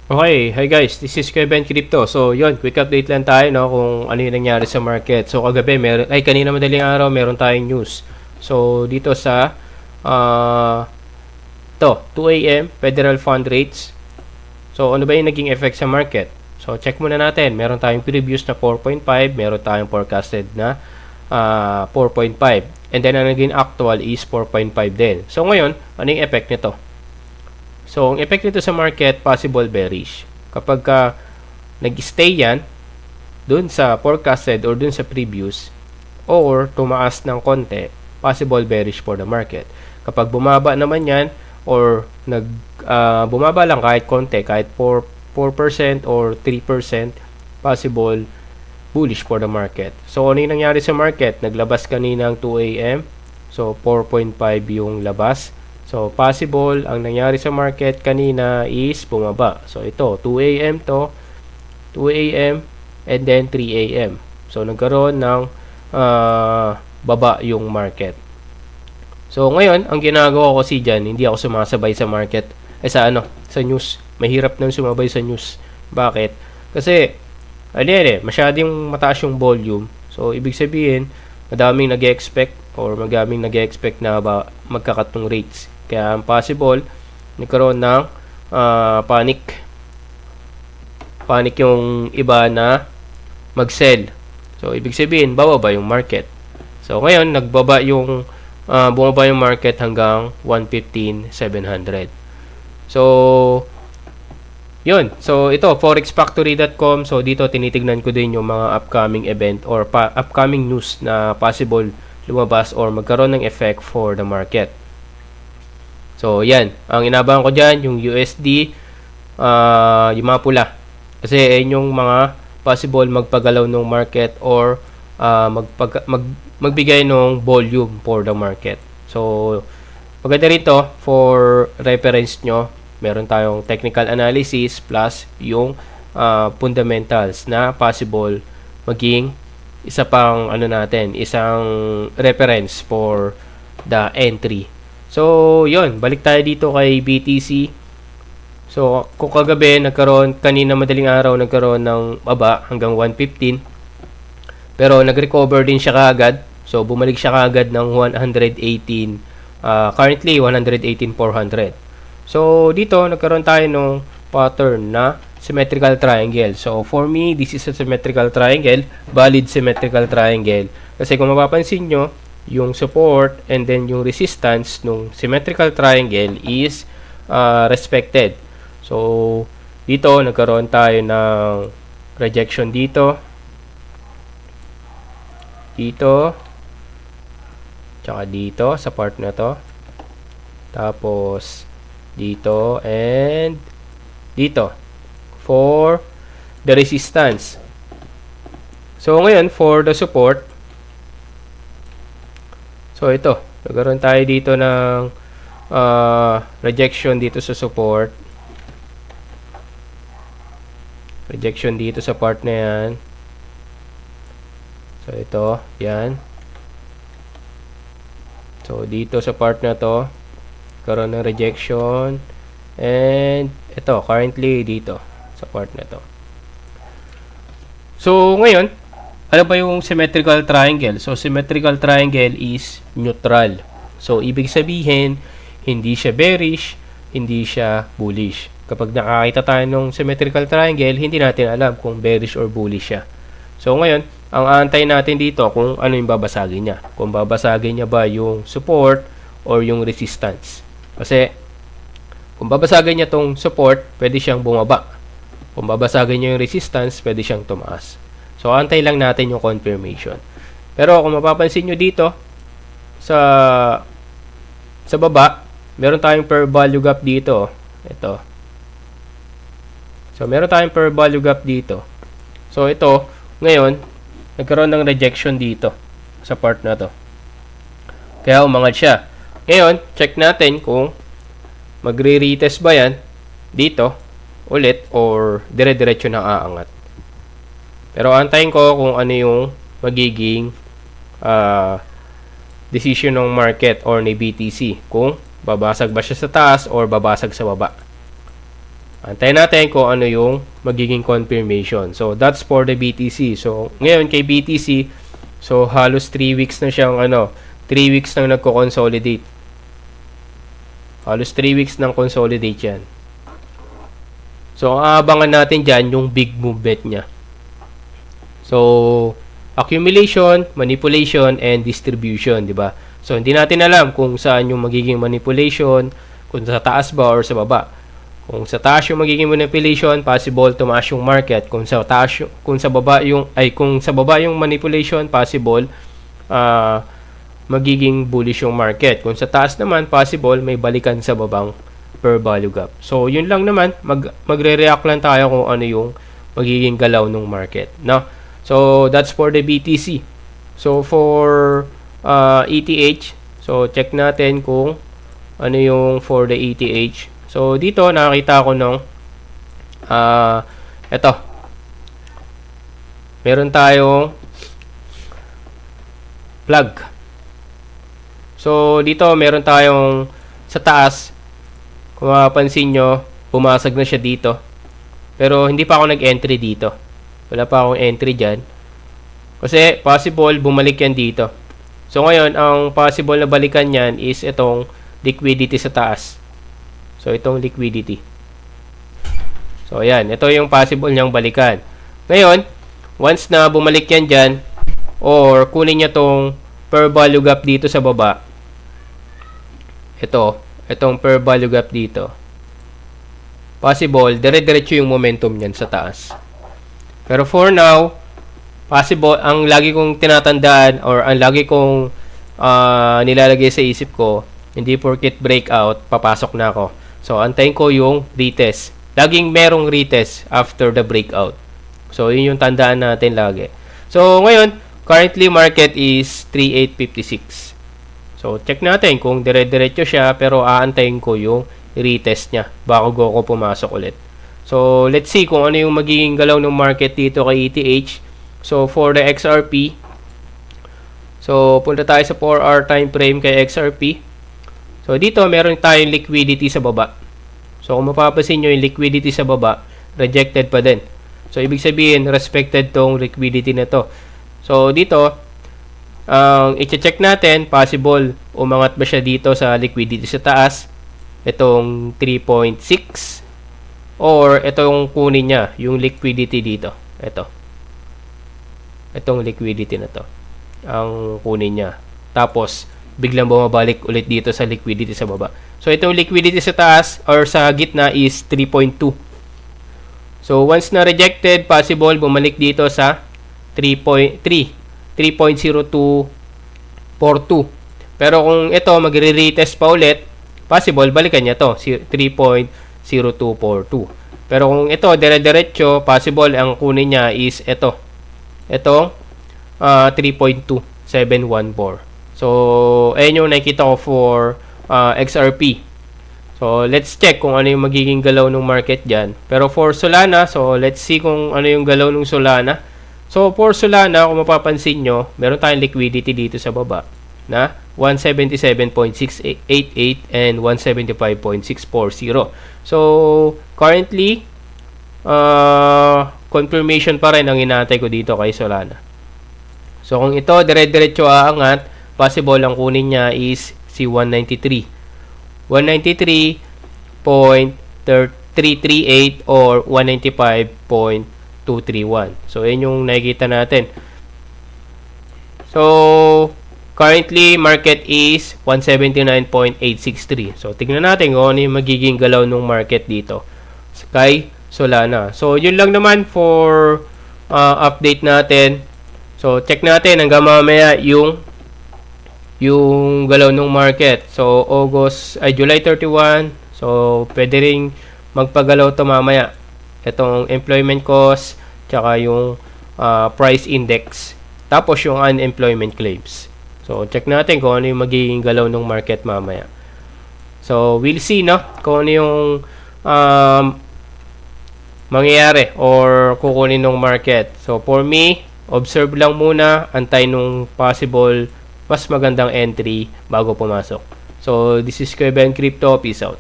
Okay, hi guys, this is Kevin Crypto. So, yun, quick update lang tayo, no, kung ano yung nangyari sa market. So, kagabi, kanina madaling araw, meron tayong news. So, dito sa, uh, 2 a.m., Federal Fund Rates. So, ano ba yung naging effect sa market? So, check muna natin. Meron tayong previous na 4.5, meron tayong forecasted na 4.5. And then, ang naging actual is 4.5 din. So, ngayon, ano yung effect nito? So, ang effect nito sa market, possible bearish. Kapag nag-stay yan dun sa forecasted or dun sa previous or tumaas ng konti, possible bearish for the market. Kapag bumaba naman yan or bumaba lang kahit konti, kahit 4% or 3%, possible bullish for the market. So, ano yung nangyari sa market? Naglabas kanina ng 2 a.m. So, 4.5 yung labas. So, possible, ang nangyari sa market kanina is bumaba. So, ito, 2 a.m. to, 2 a.m. and then 3 a.m. So, nagkaroon ng baba yung market. So, ngayon, ang ginagawa ko kasi dyan, hindi ako sumasabay sa market, sa news. Mahirap nang sumabay sa news. Bakit? Kasi, masyadong mataas yung volume. So, ibig sabihin, madaming nag-expect na magkakat ng rates. Kaya ang possible, nagkaroon ng panic yung iba na mag-sell. So, ibig sabihin, bababa yung market. So, ngayon, bumaba yung market hanggang 115,700. So, yun. So, ito, forexfactory.com. So, dito, tinitignan ko din yung mga upcoming event or upcoming news na possible lumabas or magkaroon ng effect for the market. So, yan. Ang inabangan ko dyan, yung USD, yung mga pula. Kasi, yun yung mga possible magpagalaw ng market or magbigay ng volume for the market. So, maganda rito, for reference nyo, meron tayong technical analysis plus yung fundamentals na possible maging isang reference for the entry. So, yun. Balik tayo dito kay BTC. So, kung kagabi, kanina madaling araw, nagkaroon ng baba hanggang 115. Pero, nag-recover din siya kaagad. So, bumalik siya kaagad ng 118. Currently, 118,400. So, dito, nagkaroon tayo ng pattern na symmetrical triangle. So, for me, this is a symmetrical triangle. Valid symmetrical triangle. Kasi kung mapapansin nyo, yung support and then yung resistance nung symmetrical triangle is respected. So, dito, nagkaroon tayo ng rejection dito. Dito. Tsaka dito, sa part na to. Tapos, dito and dito. For the resistance. So, ngayon, for the support, so, ito. Nagkaroon tayo dito ng rejection dito sa support. Rejection dito sa part na yan. So, ito. Yan. So, dito sa part na to, nagkaroon ng rejection. And, ito. Currently, dito. Sa part na to. So, ngayon, ano ba yung symmetrical triangle? So, symmetrical triangle is neutral. So, ibig sabihin, hindi siya bearish, hindi siya bullish. Kapag nakakita tayo ng symmetrical triangle, hindi natin alam kung bearish or bullish siya. So, ngayon, ang aantay natin dito kung ano yung babasagin niya. Kung babasagin niya ba yung support or yung resistance. Kasi, kung babasagin niya tong support, pwede siyang bumaba. Kung babasagin niya yung resistance, pwede siyang tumaas. So, antay lang natin yung confirmation. Pero, kung mapapansin nyo dito, sa baba, meron tayong per value gap dito. Ito. So, meron tayong per value gap dito. So, ito, ngayon, nagkaroon ng rejection dito sa part na to. Kaya, umangat siya. Ngayon, check natin kung magre-retest ba yan dito ulit or dire-diretso na aangat. Pero antayin ko kung ano yung magiging decision ng market or ni BTC. Kung babasag ba siya sa taas or babasag sa baba. Antayin natin kung ano yung magiging confirmation. So, that's for the BTC. So, ngayon kay BTC, so halos 3 weeks na siyang 3 weeks nang nagko-consolidate. Halos 3 weeks nang consolidate yan. So, aabangan natin dyan yung big movement niya. So, accumulation, manipulation, and distribution, di ba? So, hindi natin alam kung saan yung magiging manipulation, kung sa taas ba or sa baba. Kung sa taas yung magiging manipulation, possible tumaas yung market. Kung sa taas, kung sa baba yung manipulation, possible magiging bullish yung market. Kung sa taas naman, possible may balikan sa babang per value gap. So, yun lang naman, magre-react lang tayo kung ano yung magiging galaw ng market, no? So, that's for the BTC. So, for ETH, so check natin kung ano yung for the ETH. So, dito nakakita ko ng eto. Meron tayong plug. So, dito meron tayong sa taas. Kung mapapansin nyo, pumasag na siya dito. Pero, hindi pa ako nag-entry dito. Wala pa akong entry dyan. Kasi, possible, bumalik yan dito. So, ngayon, ang possible na balikan yan is itong liquidity sa taas. So, itong liquidity. So, ayan. Ito yung possible niyang balikan. Ngayon, once na bumalik yan dyan, or kunin niya tong per value gap dito sa baba, itong per value gap dito, possible, dire-diretso yung momentum niyan sa taas. Pero for now, possible, ang lagi kong tinatandaan or ang lagi kong nilalagay sa isip ko, hindi porket breakout, papasok na ako. So, antayin ko yung retest. Laging merong retest after the breakout. So, yun yung tandaan natin lagi. So, ngayon, currently market is 3856. So, check natin kung dire-diretso siya, pero aantayin ko yung retest niya bago ko pumasok ulit. So, let's see kung ano yung magiging galaw ng market dito kay ETH. So, for the XRP, so, punta tayo sa 4-hour time frame kay XRP. So, dito, meron tayong liquidity sa baba. So, kung mapapansin nyo, yung liquidity sa baba, rejected pa din. So, ibig sabihin, respected tong liquidity na to. So, dito, ang i-check natin, possible umangat ba siya dito sa liquidity sa taas, itong 3.6, or itong kunin niya, yung liquidity dito. Itong liquidity na to, ang kunin niya. Tapos, biglang bumabalik ulit dito sa liquidity sa baba. So, itong liquidity sa taas, or sa gitna is 3.2. So, once na rejected, possible bumalik dito sa 3.0242. Pero kung ito magre-retest pa ulit, possible balikan niya to 3.0242. Pero kung ito dire-diretso, possible ang kunin niya is ito 3.2714. So, ayun yung nakita ko for XRP. So, let's check kung ano yung magiging galaw ng market dyan. Pero for Solana, so let's see kung ano yung galaw ng Solana. So, for Solana, kung mapapansin nyo, meron tayong liquidity dito sa baba na 177.688 and 175.640. So, currently, confirmation pa rin ang inaantay ko dito kay Solana. So, kung ito, dire-diretso aangat, possible ang kunin niya is si 193. 193.338 or 195.231. So, yun yung nakikita natin. So, currently, market is 179.863. So, tingnan natin kung ano yung magiging galaw ng market dito kay Solana. So, yun lang naman for update natin. So, check natin hanggang mamaya yung galaw ng market. So, July 31. So, pwede ring magpagalaw to mamaya. Itong employment cost, tsaka yung price index, tapos yung unemployment claims. So, check natin kung ano yung magiging galaw ng market mamaya. So, we'll see, no? Kung ano yung mangyayari or kukunin ng market. So, for me, observe lang muna, antay nung possible mas magandang entry bago pumasok. So, this is Kuya Ben Crypto. Peace out.